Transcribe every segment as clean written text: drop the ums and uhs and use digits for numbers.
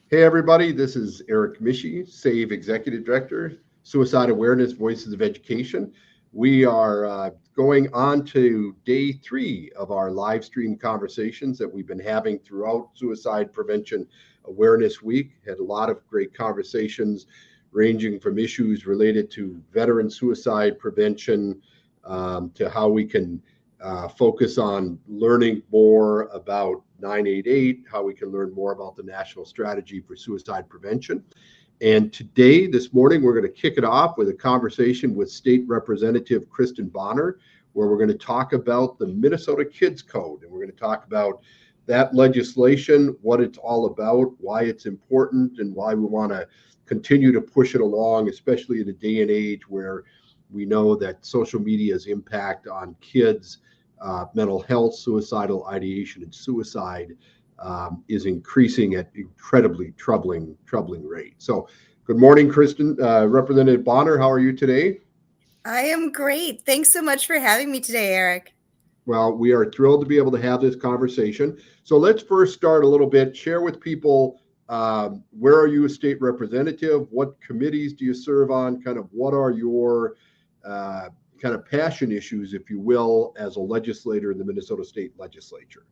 Hey, everybody, this is Eric Mishi, SAVE Executive Director, Suicide Awareness Voices of Education. We are going on to day 3 of our live stream conversations that we've been having throughout Suicide Prevention Awareness Week. Had a lot of great conversations ranging from issues related to veteran suicide prevention to how we can focus on learning more about 988, how we can learn more about the national strategy for suicide prevention. And today, this morning, we're going to kick it off with a conversation with State Representative Kristin Bahner, where we're going to talk about the Minnesota Kids Code. And we're going to talk about that legislation, what it's all about, why it's important, and why we want to continue to push it along, especially in a day and age where we know that social media's impact on kids' mental health, suicidal ideation, and suicide is increasing at incredibly troubling rate. So, good morning, Kristin. Representative Bahner, how are you today? I am great. Thanks so much for having me today, Eric. Well, we are thrilled to be able to have this conversation. So let's first start a little bit. Share with people where are you a state representative? What committees do you serve on? Kind of what are your kind of passion issues, if you will, as a legislator in the Minnesota State Legislature?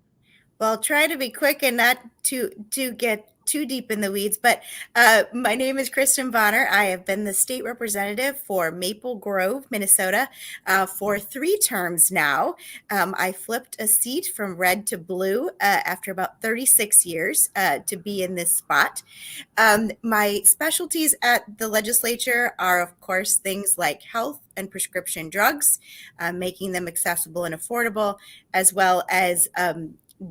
Well, I'll try to be quick and not to get too deep in the weeds, but my name is Kristin Bahner. I have been the state representative for Maple Grove, Minnesota, for 3 terms now. I flipped a seat from red to blue after about 36 years to be in this spot. My specialties at the legislature are, of course, things like health and prescription drugs, making them accessible and affordable, as well as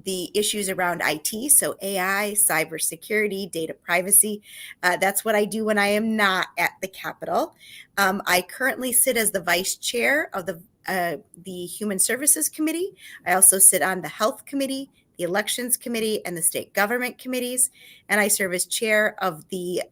the issues around IT, so AI, cybersecurity, data privacy. That's what I do when I am not at the Capitol. I currently sit as the vice chair of the Human Services Committee. I also sit on the Health Committee, the Elections Committee, and the State Government Committees. And I serve as chair of the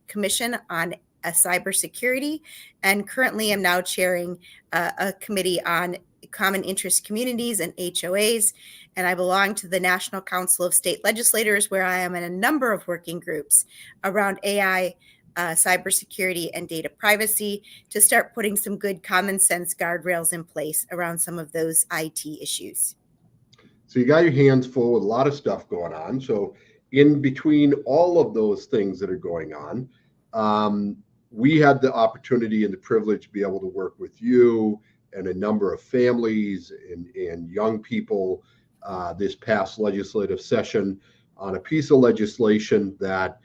Commission on Cybersecurity, and currently am now chairing a committee on common interest communities and HOAs. And I belong to the National Council of State Legislators, where I am in a number of working groups around AI, cybersecurity, and data privacy to start putting some good common sense guardrails in place around some of those IT issues. So you got your hands full with a lot of stuff going on. So in between all of those things that are going on, we had the opportunity and the privilege to be able to work with you and a number of families and young people this past legislative session on a piece of legislation that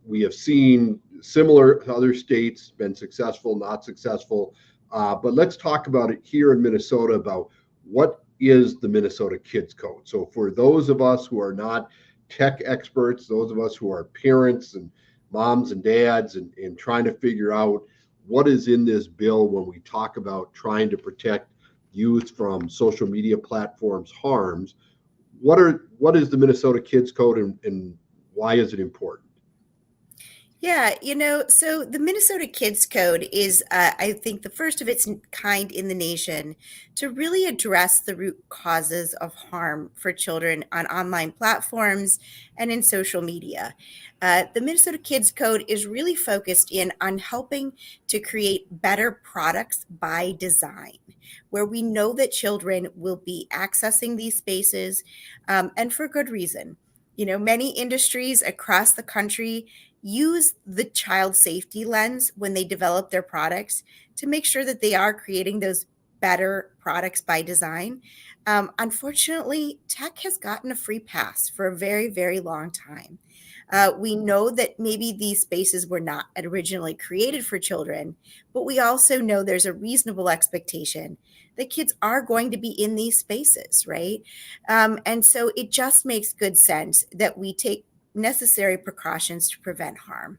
we have seen similar to other states, been successful, not successful. But let's talk about it here in Minnesota about what is the Minnesota Kids Code. So for those of us who are not tech experts, those of us who are parents and moms and dads and trying to figure out what is in this bill when we talk about trying to protect youth from social media platforms harms, what is the Minnesota Kids Code and why is it important? Yeah, so the Minnesota Kids Code is, I think, the first of its kind in the nation to really address the root causes of harm for children on online platforms and in social media. The Minnesota Kids Code is really focused in on helping to create better products by design, where we know that children will be accessing these spaces, and for good reason. Many industries across the country use the child safety lens when they develop their products to make sure that they are creating those better products by design. Unfortunately, tech has gotten a free pass for a very, very long time. We know that maybe these spaces were not originally created for children, but we also know there's a reasonable expectation that kids are going to be in these spaces, right? And so it just makes good sense that we take necessary precautions to prevent harm.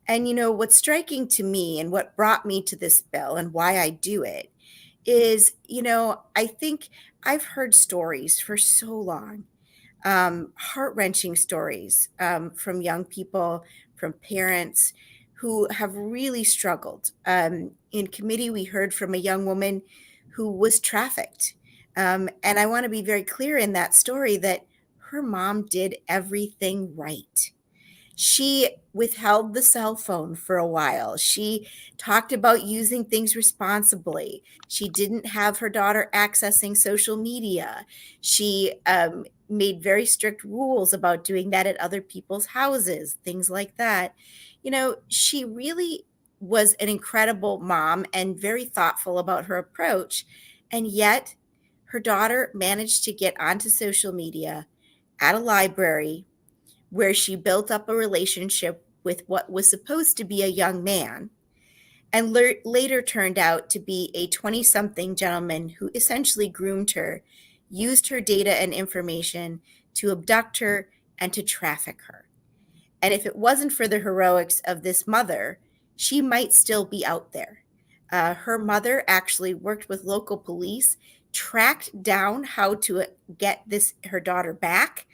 And what's striking to me and what brought me to this bill and why I do it is, I think I've heard stories for so long, heart-wrenching stories from young people, from parents who have really struggled. In committee, we heard from a young woman who was trafficked. And I want to be very clear in that story that her mom did everything right. She withheld the cell phone for a while. She talked about using things responsibly. She didn't have her daughter accessing social media. She made very strict rules about doing that at other people's houses, things like that. She really was an incredible mom and very thoughtful about her approach. And yet, her daughter managed to get onto social media at a library where she built up a relationship with what was supposed to be a young man and later turned out to be a 20 something gentleman who essentially groomed her, used her data and information to abduct her and to traffic her. And if it wasn't for the heroics of this mother, she might still be out there. Her mother actually worked with local police, tracked down how to get her daughter back,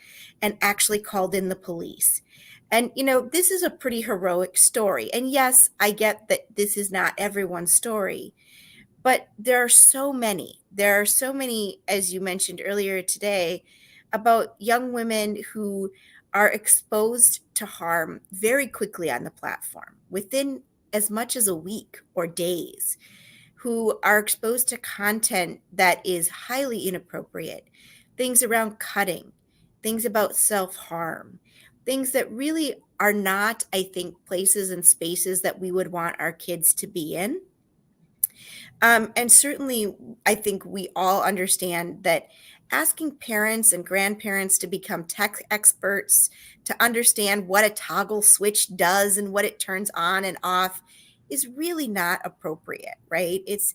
and actually called in the police. And this is a pretty heroic story. And yes, I get that this is not everyone's story, but there are so many. There are so many, as you mentioned earlier today, about young women who are exposed to harm very quickly on the platform within as much as a week or days, who are exposed to content that is highly inappropriate, things around cutting, things about self-harm, things that really are not, I think, places and spaces that we would want our kids to be in. And certainly, I think we all understand that asking parents and grandparents to become tech experts, to understand what a toggle switch does and what it turns on and off, is really not appropriate, right? It's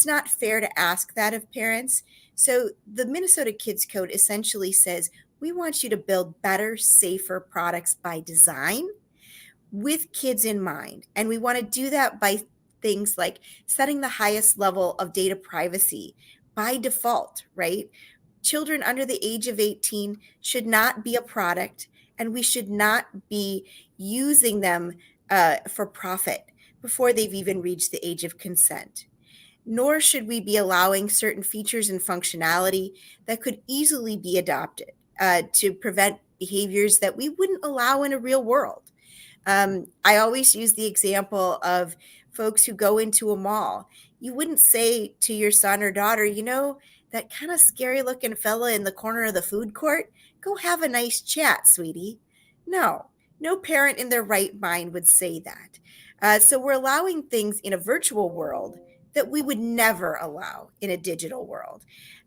not fair to ask that of parents. So the Minnesota Kids Code essentially says we want you to build better, safer products by design with kids in mind. And we want to do that by things like setting the highest level of data privacy by default, right? Children under the age of 18 should not be a product, and we should not be using them for profit before they've even reached the age of consent. Nor should we be allowing certain features and functionality that could easily be adopted to prevent behaviors that we wouldn't allow in a real world. I always use the example of folks who go into a mall. You wouldn't say to your son or daughter, that kind of scary looking fella in the corner of the food court, go have a nice chat, sweetie. No parent in their right mind would say that. So we're allowing things in a virtual world that we would never allow in a digital world.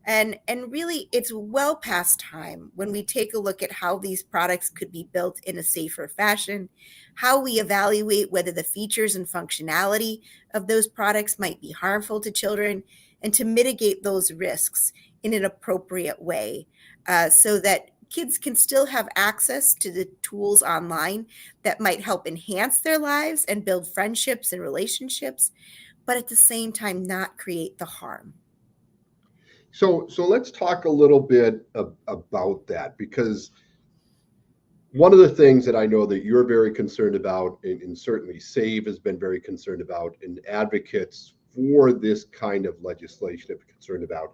And really, it's well past time when we take a look at how these products could be built in a safer fashion, how we evaluate whether the features and functionality of those products might be harmful to children, and to mitigate those risks in an appropriate way so that kids can still have access to the tools online that might help enhance their lives and build friendships and relationships, but at the same time not create the harm. So let's talk a little bit about that, because one of the things that I know that you're very concerned about, and certainly SAVE has been very concerned about, and advocates for this kind of legislation have been concerned about,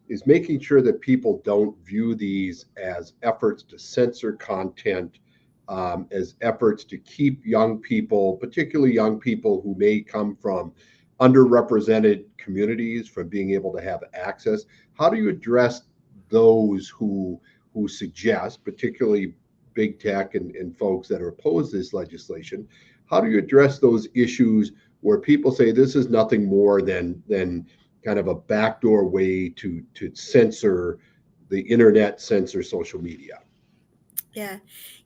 is making sure that people don't view these as efforts to censor content, as efforts to keep young people, particularly young people who may come from underrepresented communities, from being able to have access. How do you address those who suggest, particularly big tech and folks that are opposed to this legislation? How do you address those issues where people say this is nothing more than kind of a backdoor way to censor the internet, censor social media? Yeah.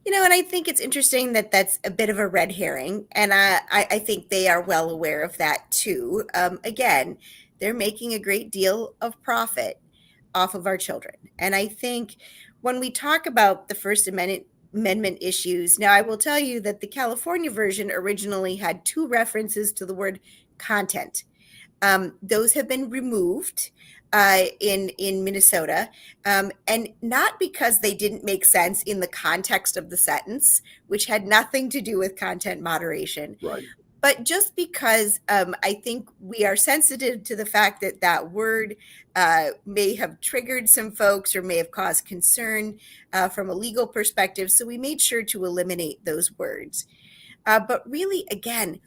And I think it's interesting that that's a bit of a red herring. And I think they are well aware of that too. Again, they're making a great deal of profit off of our children. And I think when we talk about the First Amendment issues, now I will tell you that the California version originally had 2 references to the word content. Those have been removed in Minnesota, and not because they didn't make sense in the context of the sentence, which had nothing to do with content moderation, Right. But just because I think we are sensitive to the fact that that word may have triggered some folks or may have caused concern from a legal perspective, so we made sure to eliminate those words. But really, again,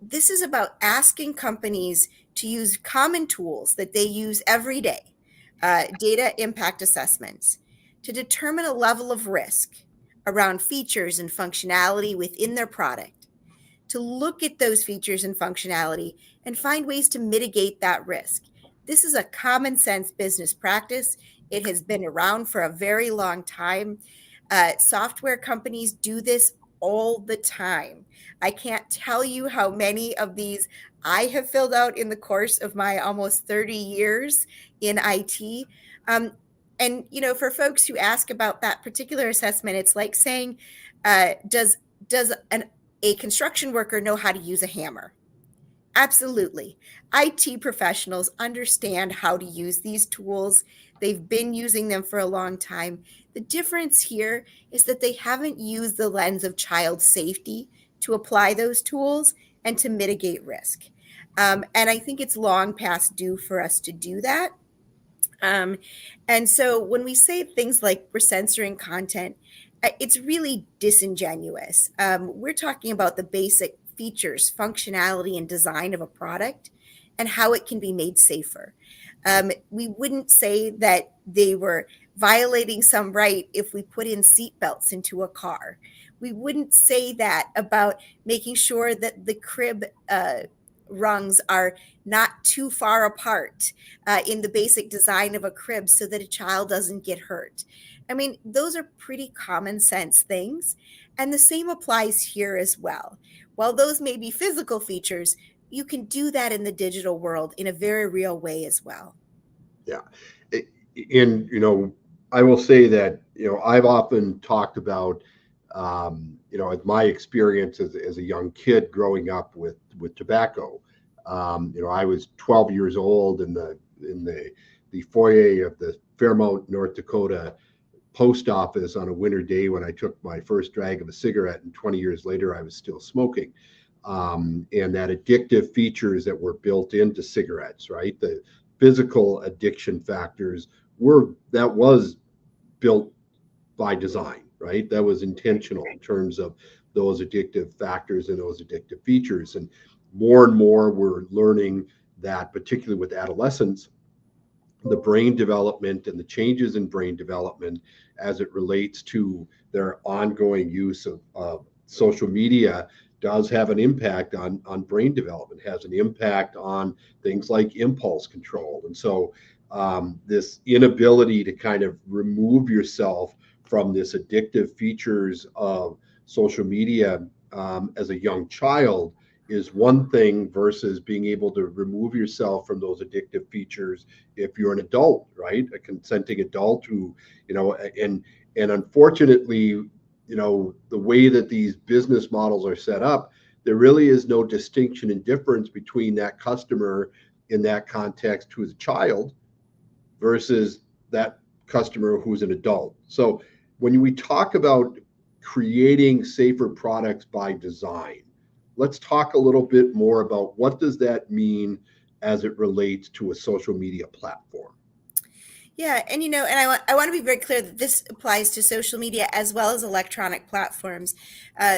this is about asking companies to use common tools that they use every day, data impact assessments, to determine a level of risk around features and functionality within their product, to look at those features and functionality and find ways to mitigate that risk. This is a common sense business practice. It has been around for a very long time. Software companies do this all the time. I can't tell you how many of these I have filled out in the course of my almost 30 years in IT. And for folks who ask about that particular assessment, it's like saying, does a construction worker know how to use a hammer? Absolutely. IT professionals understand how to use these tools. They've been using them for a long time. The difference here is that they haven't used the lens of child safety to apply those tools and to mitigate risk. And I think it's long past due for us to do that. And so when we say things like we're censoring content, it's really disingenuous. We're talking about the basic features, functionality, and design of a product and how it can be made safer. We wouldn't say that they were violating some right if we put in seatbelts into a car. We wouldn't say that about making sure that the crib rungs are not too far apart in the basic design of a crib so that a child doesn't get hurt. I mean, those are pretty common sense things. And the same applies here as well. While those may be physical features, you can do that in the digital world in a very real way as well. Yeah. And, I will say that, I've often talked about, my experience as a young kid growing up with tobacco. I was 12 years old in the foyer of the Fairmount, North Dakota post office on a winter day when I took my first drag of a cigarette, and 20 years later I was still smoking. And that addictive features that were built into cigarettes, right? The physical addiction factors was built by design, right? That was intentional in terms of those addictive factors and those addictive features. And more we're learning that, particularly with adolescents, the brain development and the changes in brain development as it relates to their ongoing use of social media does have an impact on brain development, has an impact on things like impulse control. And so this inability to kind of remove yourself from this addictive features of social media as a young child is one thing versus being able to remove yourself from those addictive features if you're an adult, right? A consenting adult who, and unfortunately, the way that these business models are set up, there really is no distinction and difference between that customer in that context who is a child versus that customer who's an adult. So when we talk about creating safer products by design, let's talk a little bit more about what does that mean as it relates to a social media platform. Yeah, and I want to be very clear that this applies to social media as well as electronic platforms.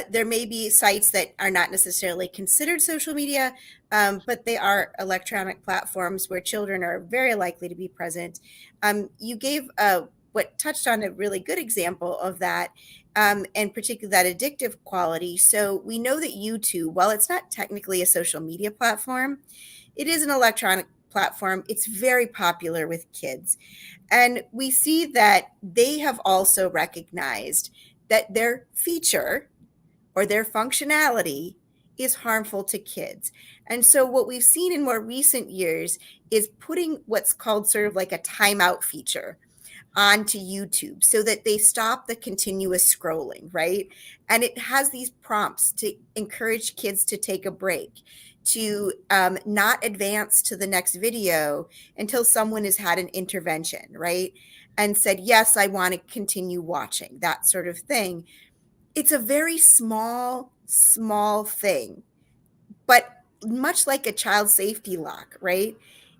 There may be sites that are not necessarily considered social media, but they are electronic platforms where children are very likely to be present. You gave what touched on a really good example of that, and particularly that addictive quality. So we know that YouTube, while it's not technically a social media platform, it is an electronic platform. It's very popular with kids. And we see that they have also recognized that their feature or their functionality is harmful to kids. And so what we've seen in more recent years is putting what's called sort of like a timeout feature onto YouTube so that they stop the continuous scrolling, right? And it has these prompts to encourage kids to take a break, to not advance to the next video until someone has had an intervention, right? And said, yes, I want to continue watching, that sort of thing. It's a very small thing, But much like a child safety lock, right?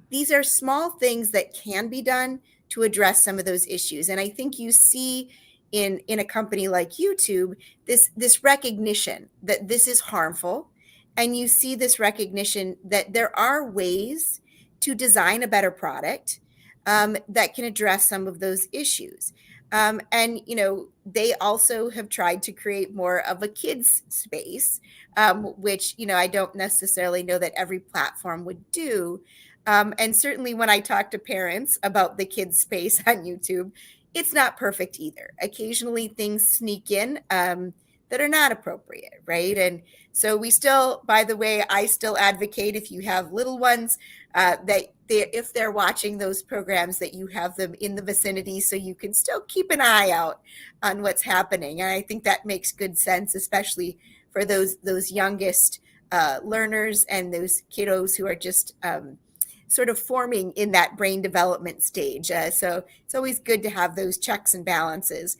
These are small things that can be done to address some of those issues. And I think you see in a company like YouTube this recognition that this is harmful, and you see this recognition that there are ways to design a better product that can address some of those issues. And they also have tried to create more of a kids space, which I don't necessarily know that every platform would do. And certainly when I talk to parents about the kids space on YouTube, it's not perfect either. Occasionally things sneak in that are not appropriate, right? And so we still, by the way, I still advocate, if you have little ones, that if they're watching those programs, that you have them in the vicinity so you can still keep an eye out on what's happening. And I think that makes good sense, especially for those youngest learners and those kiddos who are just sort of forming in that brain development stage. So it's always good to have those checks and balances.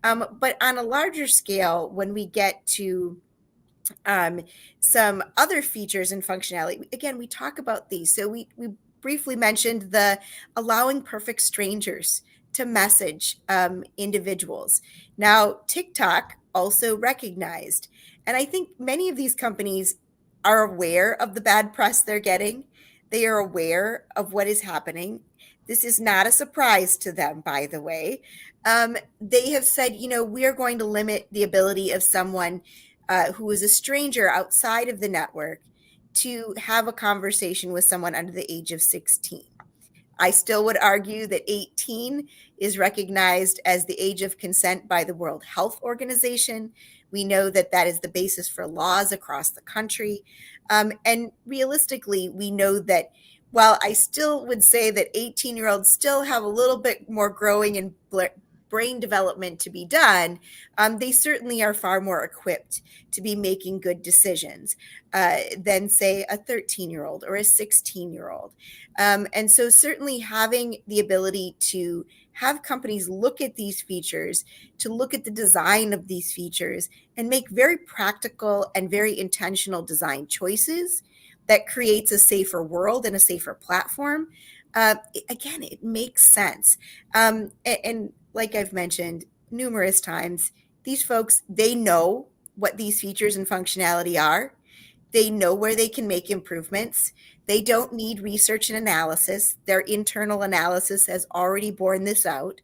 But on a larger scale, when we get to some other features and functionality, again, we talk about these. So we briefly mentioned the allowing perfect strangers to message individuals. Now, TikTok also recognized, and I think many of these companies are aware of the bad press they're getting. They are aware of what is happening. This is not a surprise to them, by the way. They have said, we are going to limit the ability of someone who is a stranger outside of the network to have a conversation with someone under the age of 16. I still would argue that 18 is recognized as the age of consent by the World Health Organization. We know that that is the basis for laws across the country. And realistically, we know that while I still would say that 18-year-olds still have a little bit more growing and brain development to be done, they certainly are far more equipped to be making good decisions than, say, a 13-year-old or a 16-year-old. And so certainly having the ability to have companies look at these features, to look at the design of these features, and make very practical and very intentional design choices that creates a safer world and a safer platform. Again, it makes sense. And like I've mentioned numerous times, these folks, they know what these features and functionality are. They know where they can make improvements. They don't need research and analysis. Their internal analysis has already borne this out.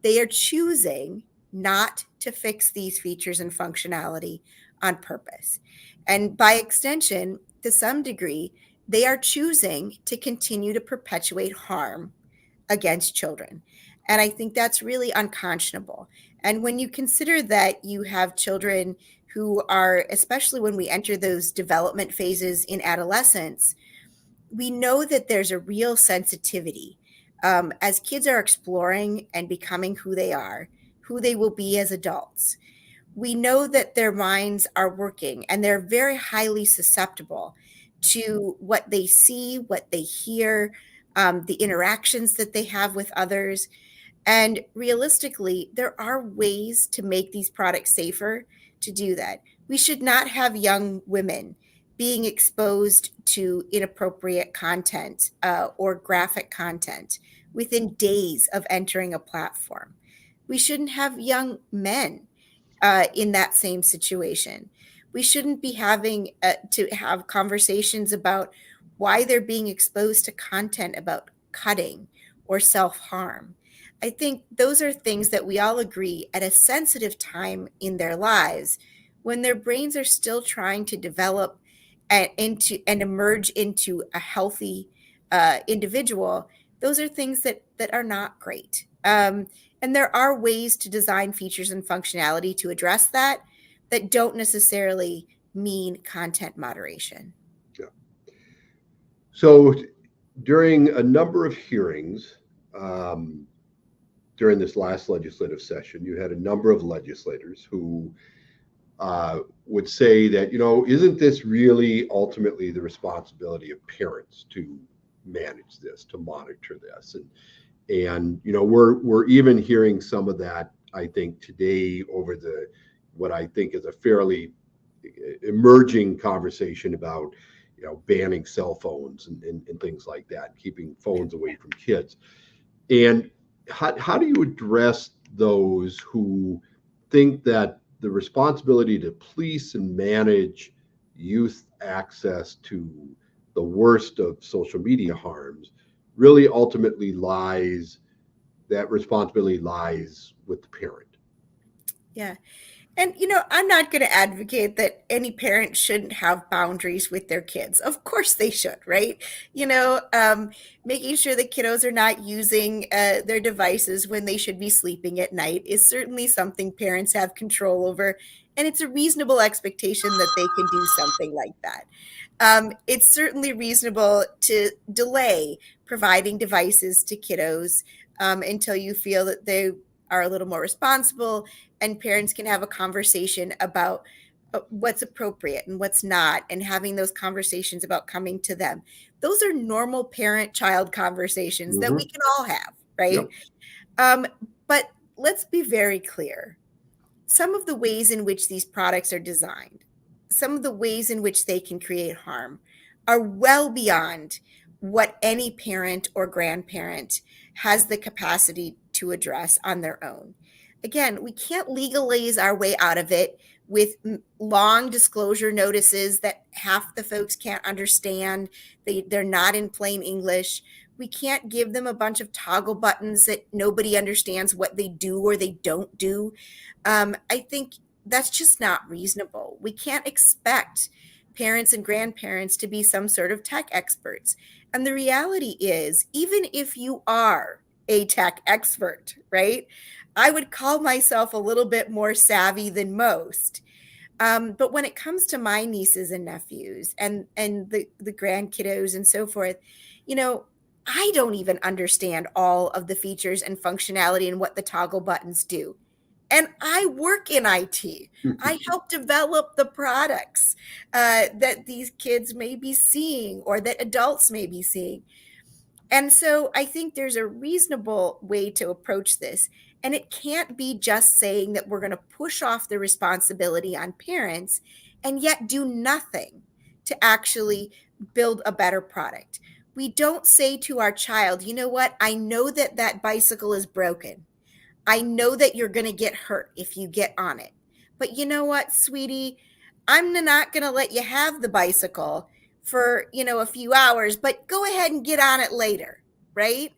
They are choosing not to fix these features and functionality on purpose. And by extension, to some degree, they are choosing to continue to perpetuate harm against children. And I think that's really unconscionable. And when you consider that you have children who are, especially when we enter those development phases in adolescence, we know that there's a real sensitivity as kids are exploring and becoming who they are, who they will be as adults. We know that their minds are working and they're very highly susceptible to what they see, what they hear, the interactions that they have with others. And realistically, there are ways to make these products safer to do that. We should not have young women being exposed to inappropriate content or graphic content within days of entering a platform. We shouldn't have young men in that same situation. We shouldn't be having to have conversations about why they're being exposed to content about cutting or self-harm. I think those are things that we all agree at a sensitive time in their lives when their brains are still trying to develop and emerge into a healthy individual. Those are things that are not great. And there are ways to design features and functionality to address that don't necessarily mean content moderation. Yeah. So during a number of hearings during this last legislative session, you had a number of legislators who would say that, isn't this really ultimately the responsibility of parents to manage this, to monitor this? And we're even hearing some of that, I think, today over what I think is a fairly emerging conversation about, banning cell phones and things like that, keeping phones away from kids. And how do you address those who think that the responsibility to police and manage youth access to the worst of social media harms really ultimately that responsibility lies with the parent? Yeah. And, I'm not going to advocate that any parent shouldn't have boundaries with their kids. Of course they should, right? Making sure the kiddos are not using their devices when they should be sleeping at night is certainly something parents have control over. And it's a reasonable expectation that they can do something like that. It's certainly reasonable to delay providing devices to kiddos until you feel that they are a little more responsible and parents can have a conversation about what's appropriate and what's not, and having those conversations about coming to them. Those are normal parent-child conversations that we can all have, right? Yep. But let's be very clear. Some of the ways in which these products are designed, some of the ways in which they can create harm are well beyond what any parent or grandparent has the capacity to address on their own. Again, we can't legalize our way out of it with long disclosure notices that half the folks can't understand. They're not in plain English. We can't give them a bunch of toggle buttons that nobody understands what they do or they don't do. I think that's just not reasonable. We can't expect parents and grandparents to be some sort of tech experts. And the reality is, even if you are a tech expert, right? I would call myself a little bit more savvy than most. But when it comes to my nieces and nephews and the grandkiddos and so forth, I don't even understand all of the features and functionality and what the toggle buttons do. And I work in IT. I help develop the products that these kids may be seeing or that adults may be seeing. And so I think there's a reasonable way to approach this. And it can't be just saying that we're going to push off the responsibility on parents and yet do nothing to actually build a better product. We don't say to our child, you know what, I know that that bicycle is broken. I know that you're going to get hurt if you get on it. But you know what, sweetie, I'm not going to let you have the bicycle for, a few hours, but go ahead and get on it later, right?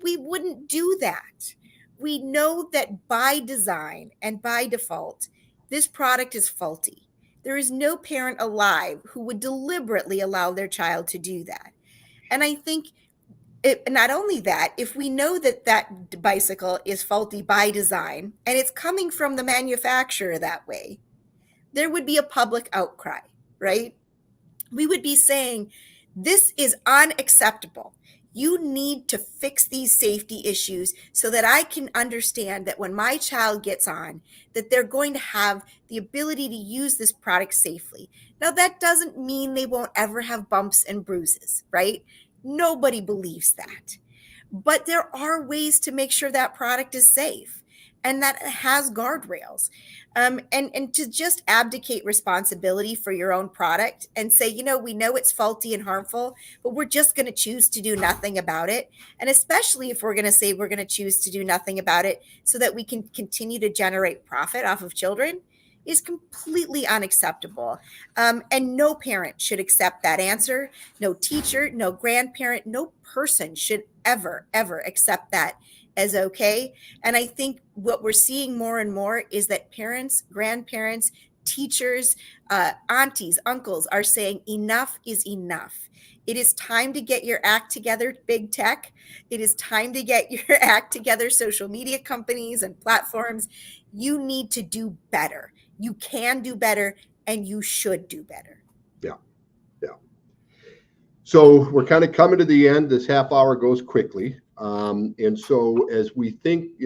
We wouldn't do that. We know that by design and by default, this product is faulty. There is no parent alive who would deliberately allow their child to do that. And I think not only that, if we know that that bicycle is faulty by design and it's coming from the manufacturer that way, there would be a public outcry, right? We would be saying, this is unacceptable. You need to fix these safety issues so that I can understand that when my child gets on, that they're going to have the ability to use this product safely. Now, that doesn't mean they won't ever have bumps and bruises, right? Nobody believes that. But there are ways to make sure that product is safe and that it has guardrails. And to just abdicate responsibility for your own product and say, we know it's faulty and harmful, but we're just going to choose to do nothing about it. And especially if we're going to say we're going to choose to do nothing about it so that we can continue to generate profit off of children, is completely unacceptable. And no parent should accept that answer. No teacher, no grandparent, no person should ever, ever accept that as okay. And I think what we're seeing more and more is that parents, grandparents, teachers, aunties, uncles are saying enough is enough. It is time to get your act together, big tech. It is time to get your act together, social media companies and platforms. You need to do better. You can do better, and you should do better. Yeah. Yeah. So we're kind of coming to the end. This half hour goes quickly. And so as we think,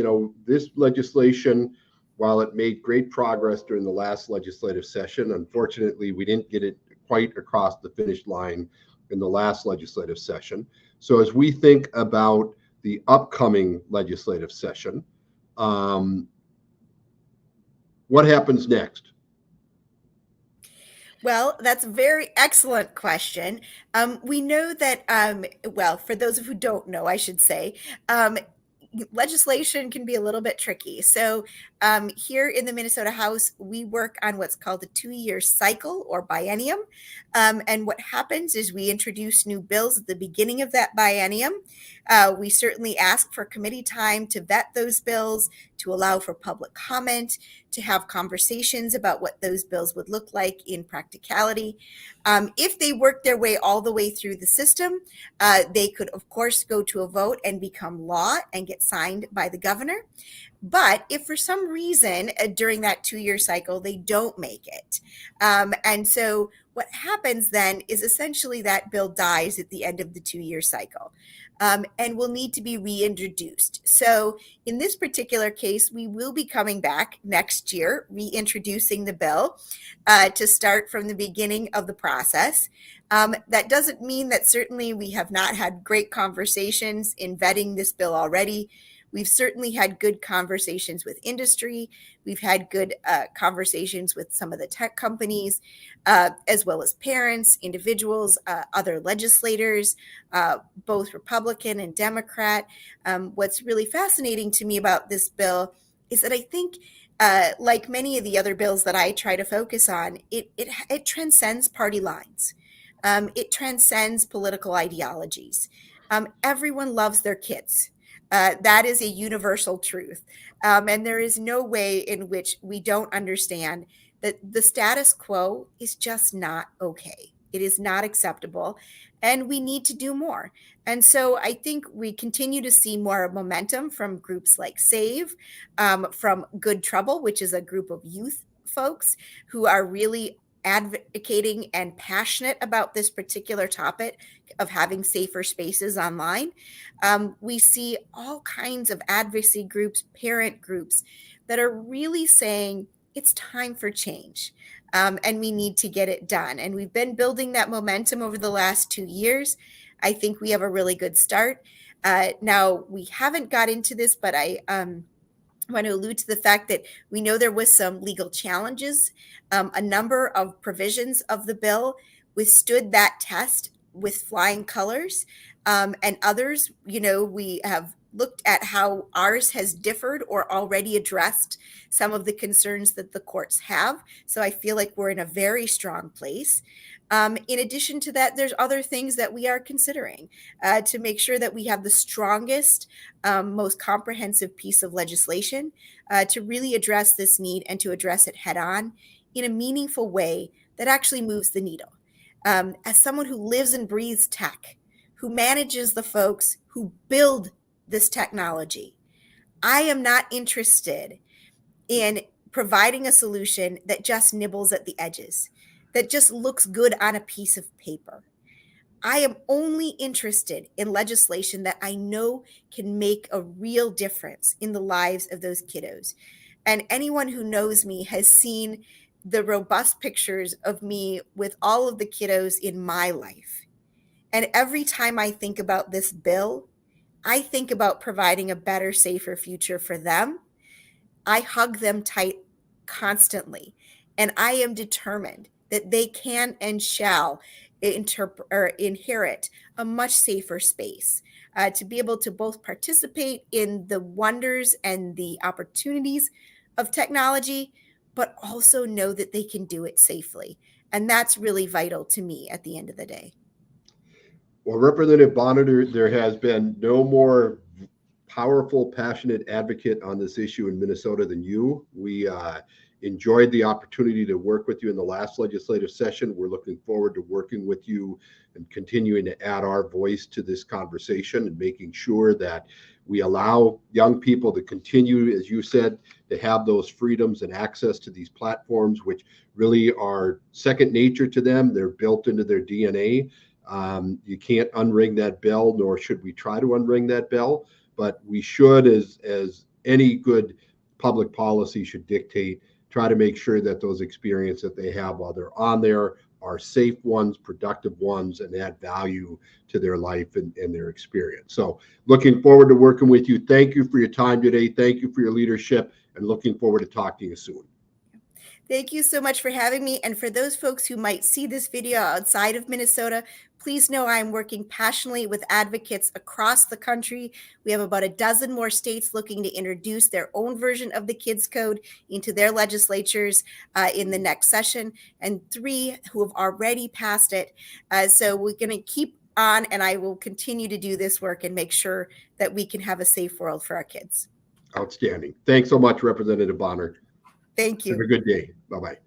this legislation, while it made great progress during the last legislative session, unfortunately, we didn't get it quite across the finish line in the last legislative session. So as we think about the upcoming legislative session, what happens next? Well, that's a very excellent question. We know that, well, for those of who don't know, I should say, legislation can be a little bit tricky. So, here in the Minnesota House, we work on what's called a 2-year cycle or biennium. And what happens is we introduce new bills at the beginning of that biennium. We certainly ask for committee time to vet those bills, to allow for public comment, to have conversations about what those bills would look like in practicality. If they work their way all the way through the system, they could, of course, go to a vote and become law and get signed by the governor. But if for some reason during that 2-year cycle they don't make it, and so what happens then is essentially that bill dies at the end of the 2-year cycle, and will need to be reintroduced. So in this particular case, we will be coming back next year, reintroducing the bill to start from the beginning of the process. That doesn't mean that certainly we have not had great conversations in vetting this bill already. We've certainly had good conversations with industry. We've had good conversations with some of the tech companies, as well as parents, individuals, other legislators, both Republican and Democrat. What's really fascinating to me about this bill is that I think, like many of the other bills that I try to focus on, it transcends party lines. It transcends political ideologies. Everyone loves their kids. That is a universal truth. And there is no way in which we don't understand that the status quo is just not okay. It is not acceptable, and we need to do more. And so I think we continue to see more momentum from groups like SAVE, from Good Trouble, which is a group of youth folks who are really advocating and passionate about this particular topic of having safer spaces online. We see all kinds of advocacy groups, parent groups that are really saying it's time for change, and we need to get it done. And we've been building that momentum over the last 2 years. I think we have a really good start. Now, we haven't got into this, but I want to allude to the fact that we know there was some legal challenges. A number of provisions of the bill withstood that test with flying colors, and others, we have looked at how ours has differed or already addressed some of the concerns that the courts have. So I feel like we're in a very strong place. In addition to that, there's other things that we are considering to make sure that we have the strongest, most comprehensive piece of legislation to really address this need and to address it head on in a meaningful way that actually moves the needle. As someone who lives and breathes tech, who manages the folks who build this technology, I am not interested in providing a solution that just nibbles at the edges, that just looks good on a piece of paper. I am only interested in legislation that I know can make a real difference in the lives of those kiddos. And anyone who knows me has seen the robust pictures of me with all of the kiddos in my life. And every time I think about this bill, I think about providing a better, safer future for them. I hug them tight constantly, and I am determined that they can and shall inherit a much safer space to be able to both participate in the wonders and the opportunities of technology, but also know that they can do it safely. And that's really vital to me at the end of the day. Well, Representative Bahner, there has been no more powerful, passionate advocate on this issue in Minnesota than you. We enjoyed the opportunity to work with you in the last legislative session. We're looking forward to working with you and continuing to add our voice to this conversation and making sure that we allow young people to continue, as you said, to have those freedoms and access to these platforms, which really are second nature to them. They're built into their DNA. You can't unring that bell, nor should we try to unring that bell, but we should, as any good public policy should dictate, try to make sure that those experiences that they have while they're on there are safe ones, productive ones, and add value to their life and their experience. So looking forward to working with you. Thank you for your time today. Thank you for your leadership, and looking forward to talking to you soon. Thank you so much for having me. And for those folks who might see this video outside of Minnesota, please know I'm working passionately with advocates across the country. We have about a dozen more states looking to introduce their own version of the Kids Code into their legislatures in the next session, and 3 who have already passed it. So we're going to keep on, and I will continue to do this work and make sure that we can have a safe world for our kids. Outstanding. Thanks so much, Representative Bahner. Thank you. Have a good day. Bye-bye.